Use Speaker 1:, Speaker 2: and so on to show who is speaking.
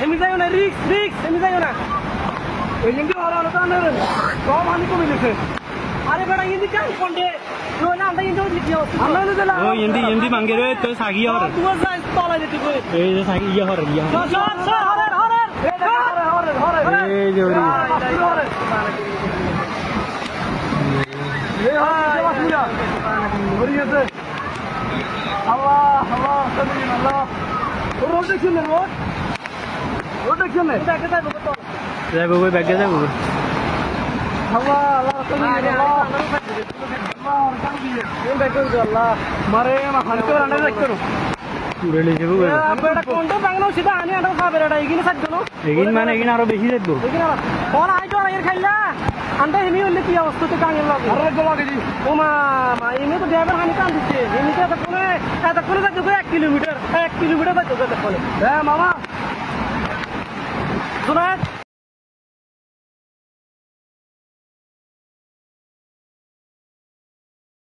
Speaker 1: এমনি যাইও না, রিক্স রিক্স, এমনি যাইও না।
Speaker 2: ওই কিন্তু ভালো হলো তো আনারেন সব হানি কমে গেছে
Speaker 1: আরে বেটা ইন্দি কাম কোন্ডে রোনা আন্ডা ইন্দি দিও
Speaker 2: আমরা দিলা
Speaker 3: ও এমডি মাঙ্গে রে তো সাগি হর
Speaker 1: তুই যাই তলাই দিতে কই
Speaker 3: এই যে সাগি ইয়া হর
Speaker 1: সর সর হরের হরের
Speaker 3: এই যে ওরি
Speaker 2: এই হাসিরা ওরি গেছে আল্লাহ আল্লাহ আল্লাহ রোড দেখছেন না রোড দেখছেন না
Speaker 1: দেখে যাইবো কত
Speaker 3: যাবো কই ব্যাগে যাবো
Speaker 2: আল্লাহ আল্লাহ আল্লাহ
Speaker 1: এই ব্যাগ করে আল্লাহ
Speaker 2: মারে মা হানি তো রান্না দেখ করো
Speaker 3: পুরে লে যাবো
Speaker 1: বেটা কোনটা বাংলা সিধা আনি আটা খাবে বেটা এগিনে সাজছো না
Speaker 3: এগিন মানে এগিন আরো বেশি যাবো
Speaker 1: এগিনে কোন আইতো আর এর খাইলা আন্ডা এমি হইলে কি অবস্থা তো কাঙ্গেল লাগে
Speaker 2: আরে গোলা গেছি
Speaker 1: ও মা এমনি তো ড্রাইভার হানি কান দিচ্ছে এমনি তো এত কোনে যাচ্ছে 1 কিলোমিটার যাচ্ছে কোনে
Speaker 2: হ্যাঁ মামা
Speaker 1: শোনা